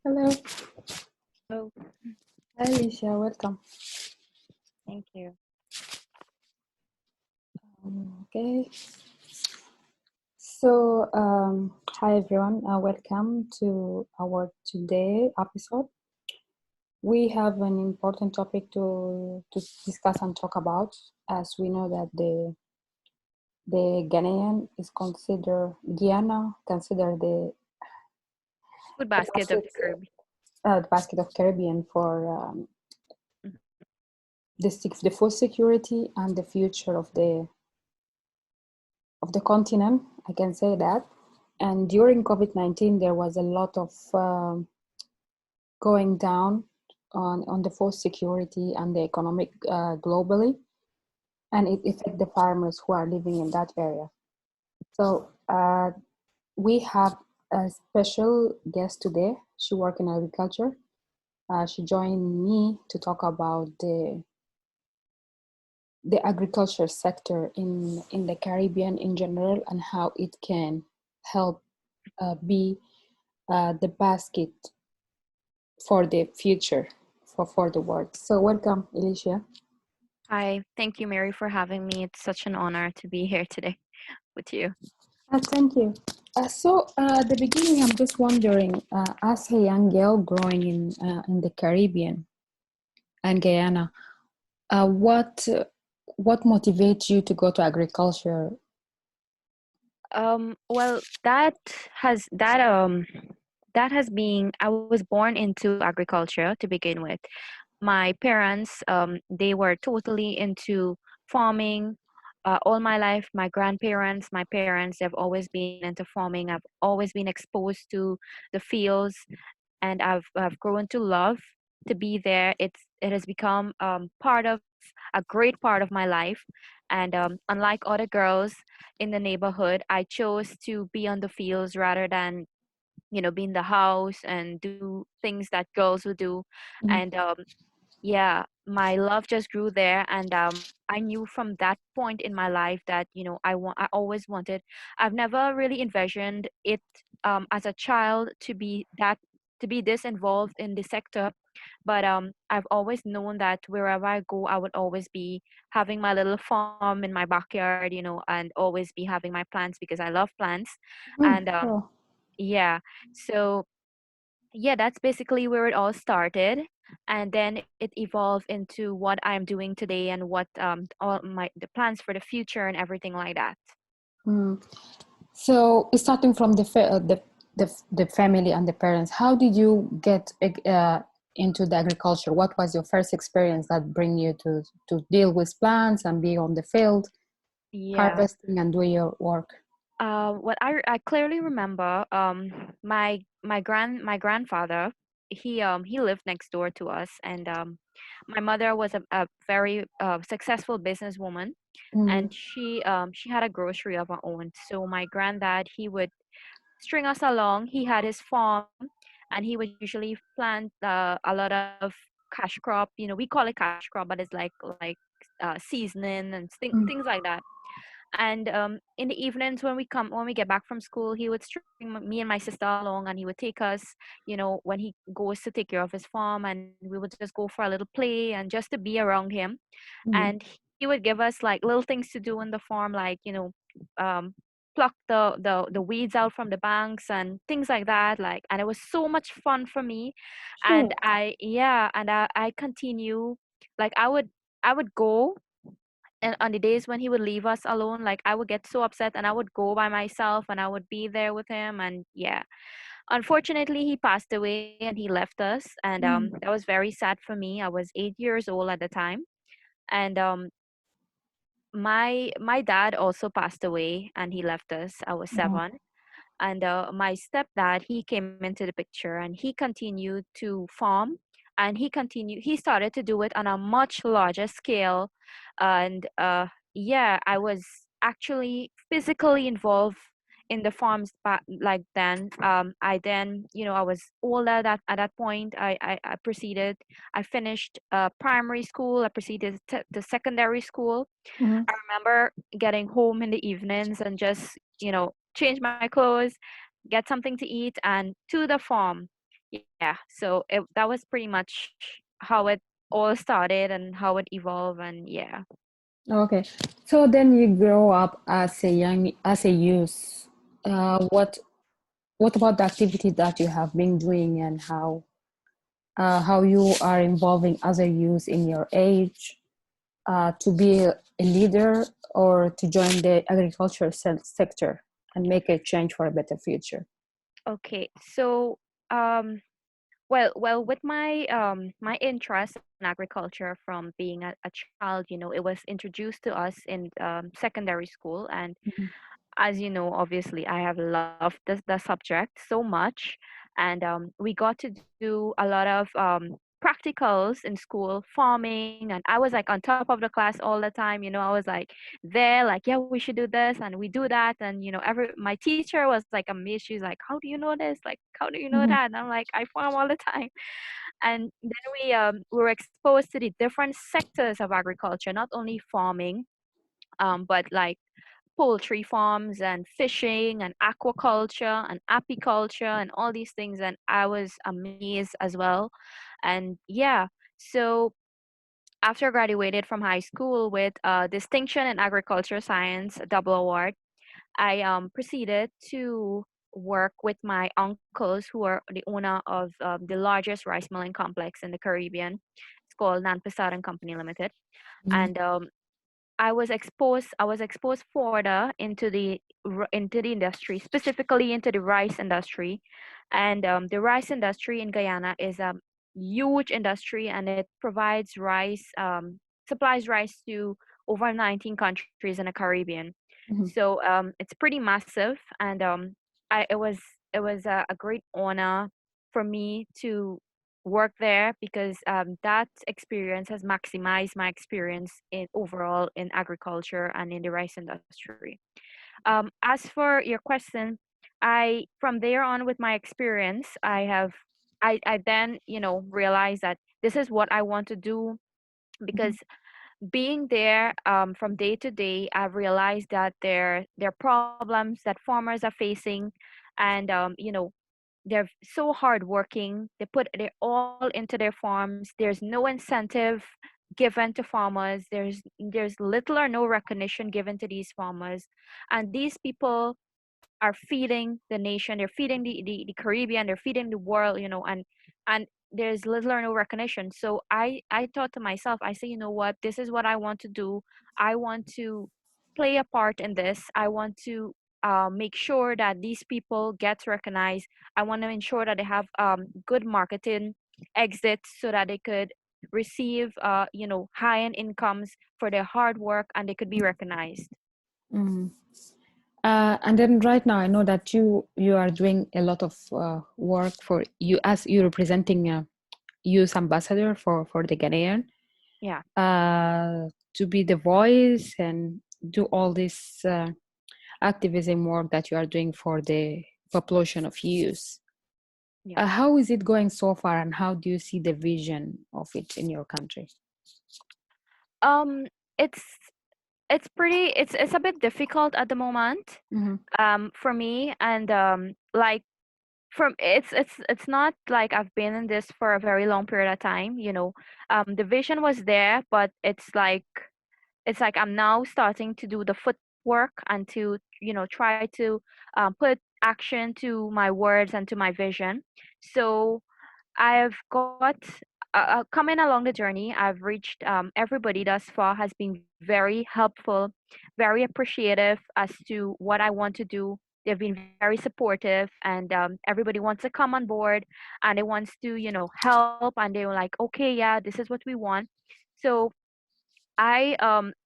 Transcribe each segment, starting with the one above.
Hello. Oh, Hi, Alicia. Welcome. thank you. Okay. Hi everyone. Welcome to our today episode. We have an important topic to discuss and talk about, as we know that the Ghanaian is considered Guyana considered Food the basket of basket the Caribbean. the basket of Caribbean for Mhm. the food security and the future of the continent. I can say that. And during COVID-19, there was a lot of going down on the food security and the economic globally, and it affected the farmers who are living in that area. So we have a special guest today. She works in agriculture. She joined me to talk about the agriculture sector in the Caribbean in general and how it can help be the basket for the future for the world. So welcome, Alicia. Hi, thank you, Mary, for having me. It's such an honor to be here today with you. Thank you. At the beginning, I'm just wondering, as a young girl growing in the Caribbean and Guyana, uh, what uh, what motivates you to go to agriculture? Well, that has been. I was born into agriculture to begin with. My parents, they were totally into farming. All my life, my grandparents, my parents, they've always been into farming. I've always been exposed to the fields, and I've grown to love to be there. It has become part of a great part of my life, and unlike other girls in the neighborhood, I chose to be on the fields rather than be in the house and do things that girls would do. Mhm. And yeah, my love just grew there, and I knew from that point in my life that I always wanted. I've never really envisioned it as a child to be this involved in the sector, but I've always known that wherever I go, I would always be having my little farm in my backyard, and always be having my plants because I love plants. And Oh, yeah, so yeah, that's basically where it all started, and then it evolved into what I'm doing today and what all my the plans for the future and everything like that. mm. So starting from the family and the parents, how did you get into the agriculture? What was your first experience that bring you to deal with plants and be on the field, Yeah. harvesting and doing your work? What I clearly remember, my grandfather, he lived next door to us, and my mother was a very successful businesswoman, Mm, and she had a grocery of her own. So my granddad, he would string us along. He had his farm, and he would usually plant a lot of cash crop. We call it cash crop, but it's like seasoning and mm, things like that. And in the evenings when we get back from school, he would string me and my sister along, and he would take us, when he goes to take care of his farm, and we would just go for a little play and just to be around him. mm, And he would give us like little things to do in the farm, like um, pluck the weeds out from the banks and things like that. Like, and it was so much fun for me. And sure. I continue, like I would go, and on the days when he would leave us alone, like I would get so upset, and I would go by myself and I would be there with him. And yeah, unfortunately he passed away and he left us, and Mm, that was very sad for me. I was 8 years old at the time. And my dad also passed away, and he left us. I was oh, 7. And my stepdad, he came into the picture, and he continued to farm, and he started to do it on a much larger scale. And yeah, I was actually physically involved in the farms back like then. I then, I was older that at that point. I proceeded, I finished primary school, I proceeded to secondary school. mhm, I remember getting home in the evenings and just, change my clothes, get something to eat, and to the farm. yeah, so that was pretty much how it all started and how it evolved, and yeah. Okay. So then you grow up as a youth. What about the activities that you have been doing and how you are involving other youth in your age to be a leader or to join the agriculture sector and make a change for a better future? Okay, so um well, with my interest in agriculture from being a child, it was introduced to us in secondary school. And Mhm, as you know, obviously, I have loved the subject so much. And we got to do a lot of practicals in school, farming, and I was like on top of the class all the time. I was like there, like, yeah, we should do this and we do that. And every my teacher was like amazed. She's like, how do you know this? Like, how do you know that? mhm, And I'm like, I farm all the time. And then we were exposed to the different sectors of agriculture, not only farming, but like poultry farms and fishing and aquaculture and apiculture and all these things. And I was amazed as well. And yeah, so after I graduated from high school with a distinction in agriculture science, a double award, I proceeded to work with my uncles who are the owner of the largest rice milling complex in the Caribbean. It's called Nanpasad and Company Limited. mhm, And I was exposed further into the industry, specifically into the rice industry. And the rice industry in Guyana is a huge industry, and it provides supplies rice to over 19 countries in the Caribbean. mhm, So it's pretty massive. And it was a great honor for me to work there, because that experience has maximized my experience in overall in agriculture and in the rice industry. As for your question, I from there on with my experience, I then realized that this is what I want to do, mhm, because being there from day to day, I've realized that there are problems that farmers are facing. And they're so hardworking. They put it all into their farms. There's no incentive given to farmers. There's little or no recognition given to these farmers. And these people are feeding the nation. They're feeding the Caribbean. They're feeding the world. And there's little or no recognition. So I thought to myself, I say, you know what? This is what I want to do. I want to play a part in this. I want to make sure that these people get recognized. I want to ensure that they have good marketing exits so that they could receive high end incomes for their hard work, and they could be recognized. mhm. And then right now, I know that you are doing a lot of work for you as you representing a youth ambassador for the Ghanaian Yeah, to be the voice and do all this activism work that you are doing for the population of youth. yeah. How is it going so far, and how do you see the vision of it in your country? Um, it's it's a bit difficult at the moment Mm-hmm, for me. And like, from it's not like I've been in this for a very long period of time. The vision was there, but it's like I'm now starting to do the footwork and to try to put action to my words and to my vision. So I've got coming along the journey. I've reached everybody thus far has been very helpful, very appreciative as to what I want to do. They've been very supportive, and everybody wants to come on board, and they wants to help, and they were like, okay, yeah, this is what we want. So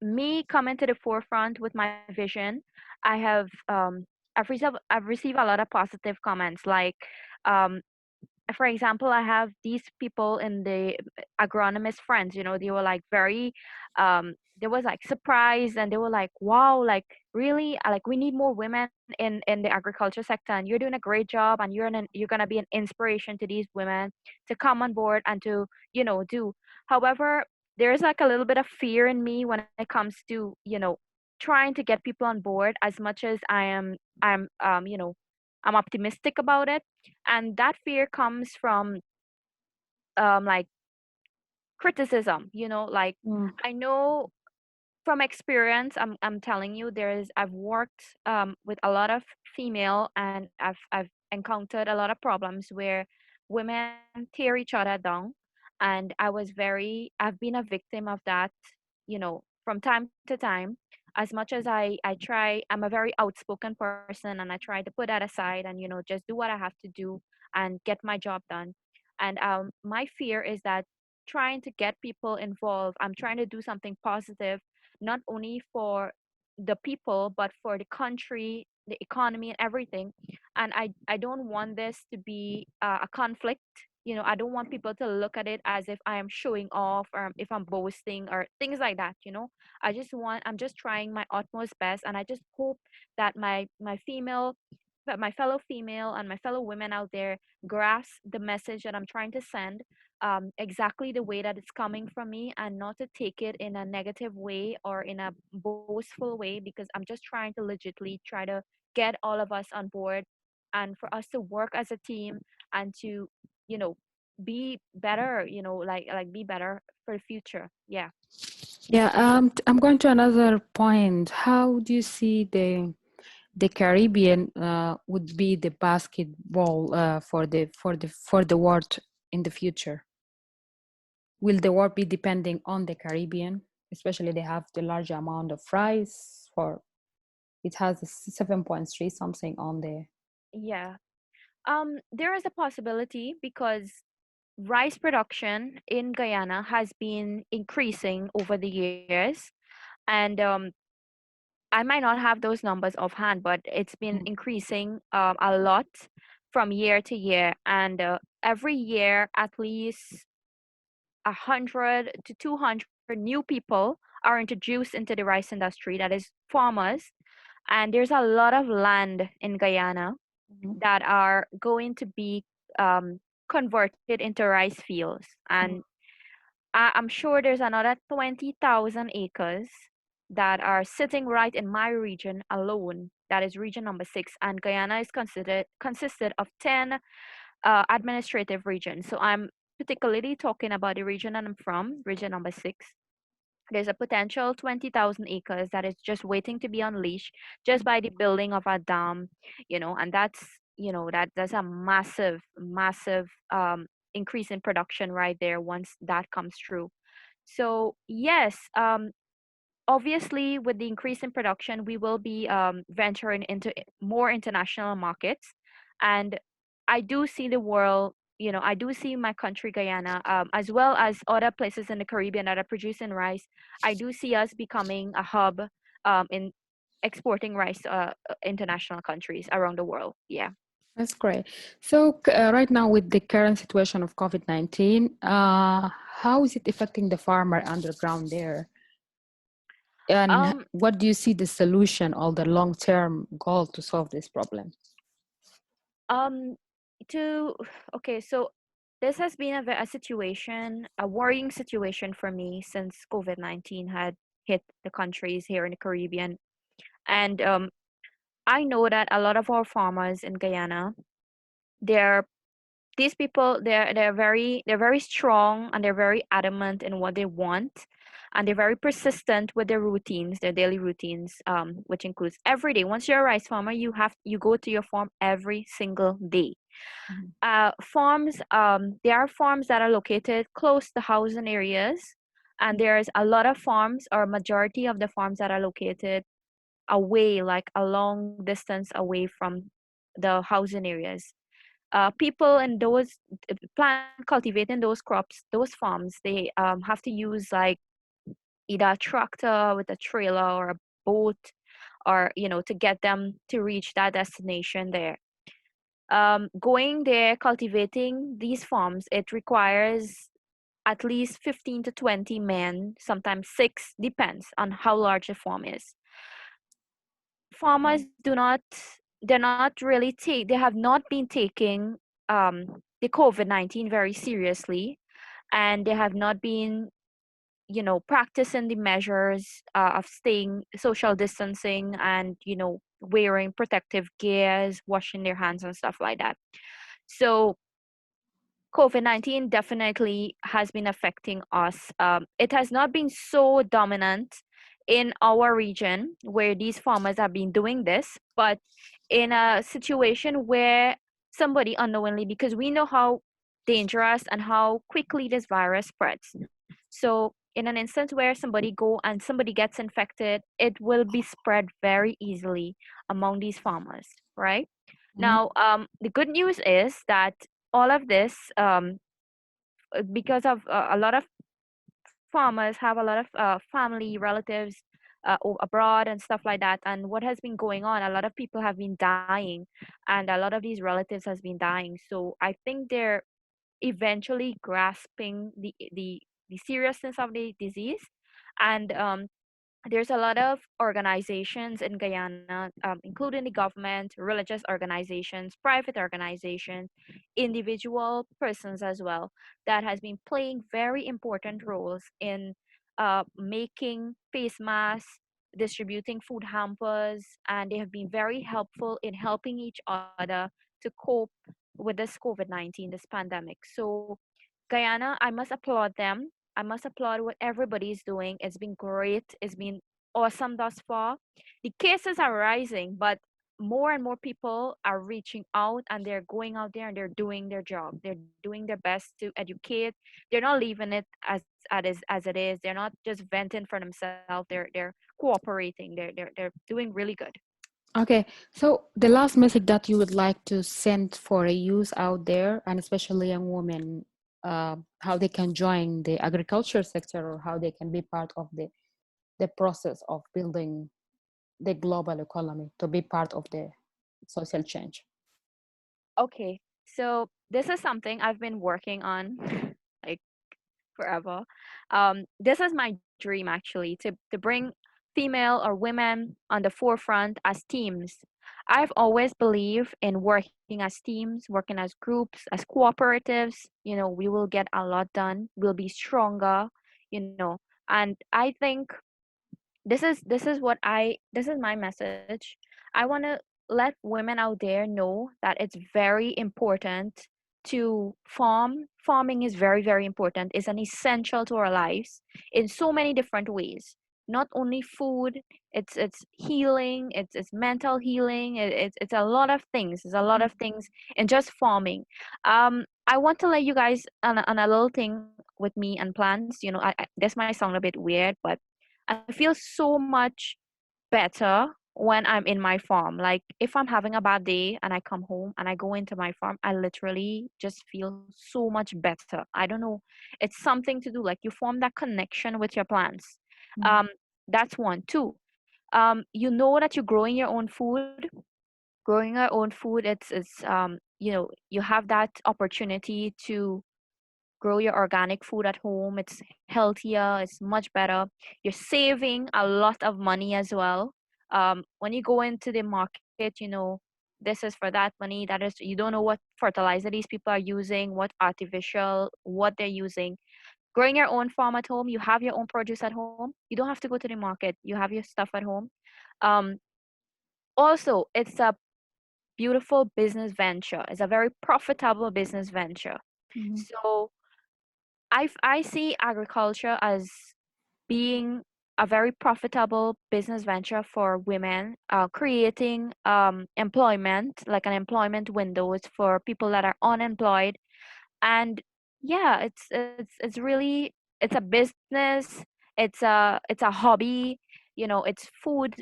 me coming to the forefront with my vision, I have I've received a lot of positive comments, like um, for example, I have these people in the agronomist friends. They were like very, they was like surprised, and they were like, "Wow, like really? Like we need more women in the agriculture sector, and you're doing a great job, and you're gonna be an inspiration to these women to come on board and to do." However, there's like a little bit of fear in me when it comes to trying to get people on board as much as I'm. I'm optimistic about it. And that fear comes from like criticism, like Mm, I know from experience, I'm telling you, I've worked with a lot of female, and I've encountered a lot of problems where women tear each other down, and I've been a victim of that, from time to time. As much as I try, I'm a very outspoken person, and I try to put that aside and just do what I have to do and get my job done. And my fear is that trying to get people involved, I'm trying to do something positive, not only for the people but for the country, the economy, and everything. And I don't want this to be a conflict. I don't want people to look at it as if I am showing off, or if I'm boasting or things like that. I'm just trying my utmost best, and I just hope that my fellow female and my fellow women out there grasp the message that I'm trying to send, exactly the way that it's coming from me, and not to take it in a negative way or in a boastful way, because I'm just trying to legitly try to get all of us on board, and for us to work as a team, and to you know be better, like be better for the future. Yeah. yeah, I'm going to another point. How do you see the Caribbean would be the basketball for the world in the future? Will the world be depending on the Caribbean? Especially they have the large amount of rice for it has a 7.3 something on the. Yeah. There is a possibility because rice production in Guyana has been increasing over the years, and I might not have those numbers offhand, but it's been Mm, increasing a lot from year to year, and every year at least 100 to 200 new people are introduced into the rice industry. That is farmers, and there's a lot of land in Guyana mhm, that are going to be converted into rice fields. And mm. I'm sure there's another 20,000 acres that are sitting right in my region alone. That is region number 6, and Guyana is consisted of 10 administrative regions. So I'm particularly talking about the region that I'm from, region number 6. There's a potential 20,000 acres that is just waiting to be unleashed just by the building of a dam, and that's a massive, massive increase in production right there once that comes true. So yes, obviously with the increase in production, we will be venturing into more international markets, and I do see the world. I do see my country Guyana, as well as other places in the Caribbean that are producing rice. I do see us becoming a hub in exporting rice to international countries around the world. Yeah. That's great. So right now with the current situation of COVID-19, how is it affecting the farmer underground there? And Um. what do you see the solution or the long-term goal to solve this problem? Um. To Okay. So this has been a situation, a worrying situation for me since COVID-19 had hit the countries here in the Caribbean. And I know that a lot of our farmers in Guyana, they're these people, they're very strong, and they're very adamant in what they want, and they're very persistent with their routines, their daily routines, which includes every day. Once you're a rice farmer, you go to your farm every single day. Mhm, Farms, there are farms that are located close to housing areas, and there's a lot of farms, or majority of the farms, that are located away, like a long distance away from the housing areas. People in those cultivating those crops, those farms, they have to use like either a tractor with a trailer or a boat, or to get them to reach that destination there. Going there, cultivating these farms, it requires at least 15 to 20 men, sometimes 6, depends on how large the farm is. Farmers they're not really they have not been taking the COVID-19 very seriously, and they have not been practicing the measures of staying social distancing, and wearing protective gears, washing their hands and stuff like that. So COVID-19 definitely has been affecting us. It has not been so dominant in our region where these farmers have been doing this, but in a situation where somebody unknowingly, because we know how dangerous and how quickly this virus spreads. So in an instance where somebody go and somebody gets infected, it will be spread very easily among these farmers, right? Mhm. Now, the good news is that all of this, because of a lot of farmers have a lot of family relatives abroad and stuff like that, and what has been going on, a lot of people have been dying, and a lot of these relatives has been dying. So I think they're eventually grasping the seriousness of the disease, and there's a lot of organizations in Guyana, including the government, religious organizations, private organizations, individual persons as well, that has been playing very important roles in making face masks, distributing food hampers, and they have been very helpful in helping each other to cope with this COVID 19, this pandemic. So, Guyana, I must applaud them. I must applaud what everybody is doing. It's been great. It's been awesome thus far. The cases are rising, but more and more people are reaching out and they're going out there and they're doing their job. They're doing their best to educate. They're not leaving it as it is. They're not just venting for themselves. They're cooperating. They're doing really good. Okay, so the last message that you would like to send for a youth out there, and especially young women, how they can join the agriculture sector or how they can be part of the process of building the global economy to be part of the social change. Okay, so this is something I've been working on like forever. This is my dream actually, to bring female or women on the forefront as teams. I've always believed in working as teams, working as groups, as cooperatives. You know, we will get a lot done. We'll be stronger. You know, and I think this is my message. I want to let women out there know that it's very important to farm. Farming is very, very important. It's an essential to our lives in so many different ways. Not only food, it's healing, it's mental healing, it's a lot of things. There's a lot of things in just farming. I want to let you guys on a little thing with me and plants. You know, this might sound a bit weird, but I feel so much better when I'm in my farm. Like if I'm having a bad day and I come home and I go into my farm, I literally just feel so much better. I don't know. It's something to do. Like you form that connection with your plants. Mm. Um, that's one. Two, you know that you're growing your own food. Growing your own food, it's you know, you have that opportunity to grow your organic food at home. It's healthier, it's much better. You're saving a lot of money as well. When you go into the market, you know, this is for that money, that is, you don't know what fertilizer these people are using, what artificial, what they're using. Growing your own farm at home, you have your own produce at home. You don't have to go to the market. You have your stuff at home. Um, Also, it's a beautiful business venture. It's a very profitable business venture. Mhm. So I see agriculture as being a very profitable business venture for women, creating employment, like an employment windows for people that are unemployed. And yeah, it's really, it's a business, it's a hobby, you know, it's food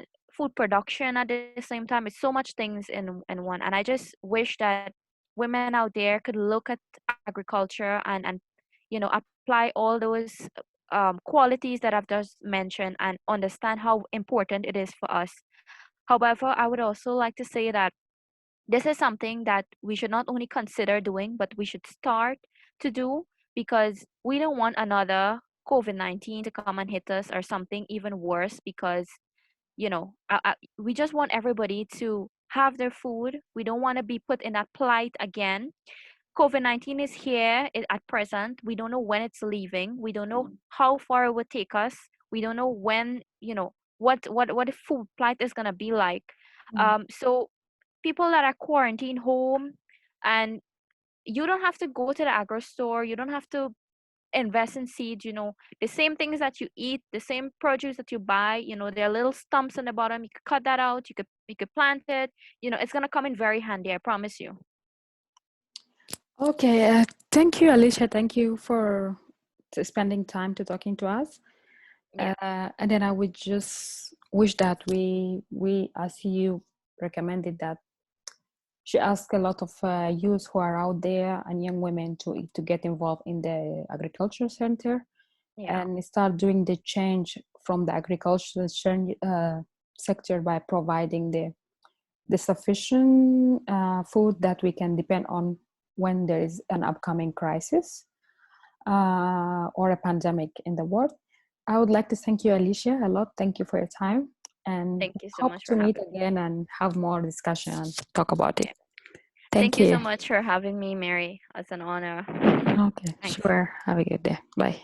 production at the same time. It's so much things in one. And I just wish that women out there could look at agriculture and you know, apply all those qualities that I've just mentioned and understand how important it is for us. However, I would also like to say that this is something that we should not only consider doing, but we should start to do, because we don't want another COVID 19 to come and hit us or something even worse. Because, you know, we just want everybody to have their food. We don't want to be put in that plight again. COVID 19 is here at present. We don't know when it's leaving. We don't know how far it would take us. We don't know when, you know, what the food plight is going to be like. So people that are quarantined home, and you don't have to go to the agro store, you don't have to invest in seeds, the same things that you eat, the same produce that you buy, there are little stumps on the bottom. You could cut that out, you could plant it. It's going to come in very handy, I promise you. Okay, thank you, Alicia. Thank you for spending time to talking to us. Yeah. And then I would just wish that we as you recommended, that she asked a lot of youth who are out there and young women to get involved in the agriculture center Yeah. and start doing the change from the agricultural sector by providing the sufficient food that we can depend on when there is an upcoming crisis or a pandemic in the world. I would like to thank you, Alicia, a lot. Thank you for your time, and Thank you so hope much to for meet having me. again and have more discussion and talk about it. Yeah. Thank Thank you you. so much for having me, Mary. It's an honor. Okay, Thanks. sure. Have a good day. Bye.